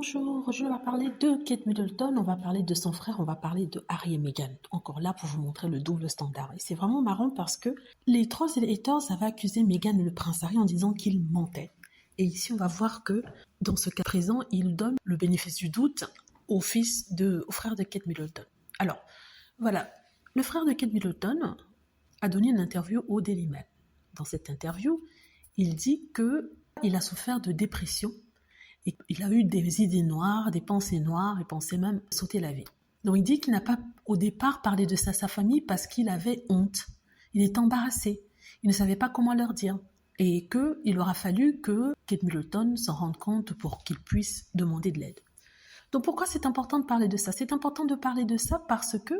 Bonjour, aujourd'hui on va parler de Kate Middleton, on va parler de son frère, on va parler de Harry et Meghan. Encore là pour vous montrer le double standard. Et c'est vraiment marrant parce que les trolls et les haters avaient accusé Meghan et le prince Harry en disant qu'ils mentaient. Et ici on va voir que dans ce cas présent, il donne le bénéfice du doute au frère de Kate Middleton. Alors, voilà, le frère de Kate Middleton a donné une interview au Daily Mail. Dans cette interview, il dit qu'il a souffert de dépression. Et il a eu des idées noires, des pensées noires, et pensait même sauter la vie. Donc il dit qu'il n'a pas au départ parlé de ça à sa famille parce qu'il avait honte. Il était embarrassé. Il ne savait pas comment leur dire. Et qu'il aura fallu que Kate Middleton s'en rende compte pour qu'il puisse demander de l'aide. Donc pourquoi c'est important de parler de ça? C'est important de parler de ça parce que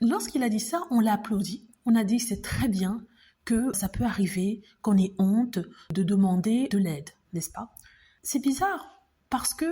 lorsqu'il a dit ça, on l'a applaudi. On a dit c'est très bien que ça peut arriver, qu'on ait honte de demander de l'aide, n'est-ce pas? C'est bizarre parce que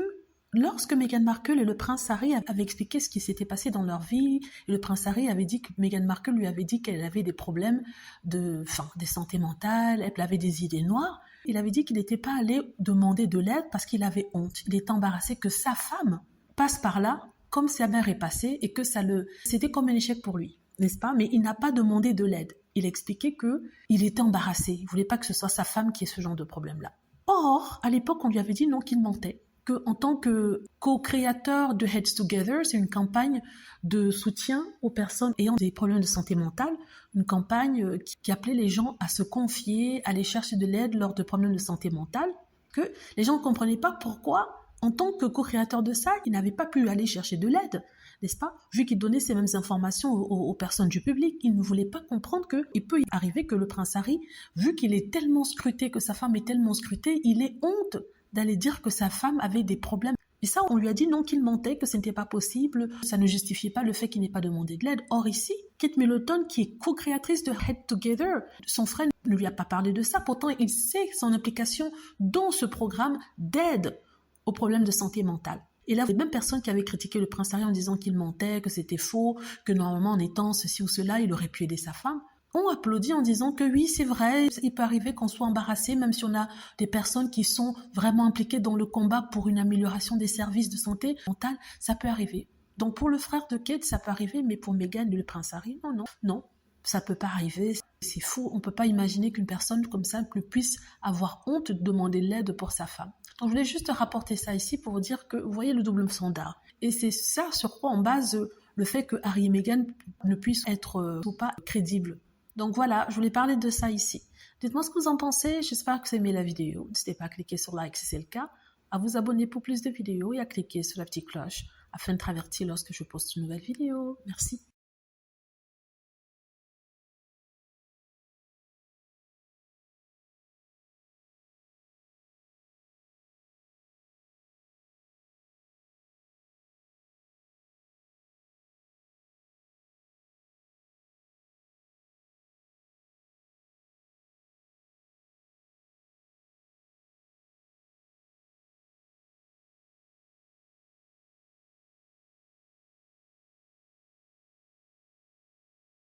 lorsque Meghan Markle et le prince Harry avaient expliqué ce qui s'était passé dans leur vie, et le prince Harry avait dit que Meghan Markle lui avait dit qu'elle avait des problèmes de santé mentale, elle avait des idées noires, il avait dit qu'il n'était pas allé demander de l'aide parce qu'il avait honte. Il était embarrassé que sa femme passe par là comme sa mère est passée et que c'était comme un échec pour lui, n'est-ce pas? Mais il n'a pas demandé de l'aide. Il expliquait qu'il était embarrassé. Il ne voulait pas que ce soit sa femme qui ait ce genre de problème-là. Or, à l'époque, on lui avait dit non, qu'il mentait. Qu'en tant que co-créateur de Heads Together, c'est une campagne de soutien aux personnes ayant des problèmes de santé mentale, une campagne qui appelait les gens à se confier, à aller chercher de l'aide lors de problèmes de santé mentale, que les gens ne comprenaient pas pourquoi, en tant que co-créateur de ça, il n'avait pas pu aller chercher de l'aide, n'est-ce pas? Vu qu'il donnait ces mêmes informations aux personnes du public, il ne voulait pas comprendre qu'il peut y arriver que le prince Harry, vu qu'il est tellement scruté, que sa femme est tellement scrutée, il ait honte d'aller dire que sa femme avait des problèmes. Et ça, on lui a dit non, qu'il mentait, que ce n'était pas possible, ça ne justifiait pas le fait qu'il n'ait pas demandé de l'aide. Or ici, Kate Middleton, qui est co-créatrice de Head Together, son frère ne lui a pas parlé de ça, pourtant il sait son implication dans ce programme d'aide aux problèmes de santé mentale. Et là, les mêmes personnes qui avaient critiqué le prince Harry en disant qu'il mentait, que c'était faux, que normalement en étant ceci ou cela, il aurait pu aider sa femme, ont applaudi en disant que oui, c'est vrai, il peut arriver qu'on soit embarrassé, même si on a des personnes qui sont vraiment impliquées dans le combat pour une amélioration des services de santé mentale, ça peut arriver. Donc pour le frère de Kate, ça peut arriver, mais pour Meghan et le prince Harry, non, ça peut pas arriver, c'est fou, on peut pas imaginer qu'une personne comme ça puisse avoir honte de demander de l'aide pour sa femme. Donc je voulais juste rapporter ça ici pour vous dire que vous voyez le double standard. Et c'est ça sur quoi on base le fait que Harry et Meghan ne puissent être ou pas crédibles. Donc voilà, je voulais parler de ça ici. Dites-moi ce que vous en pensez, j'espère que vous aimez la vidéo. N'hésitez pas à cliquer sur like si c'est le cas, à vous abonner pour plus de vidéos et à cliquer sur la petite cloche afin de travertir lorsque je poste une nouvelle vidéo. Merci.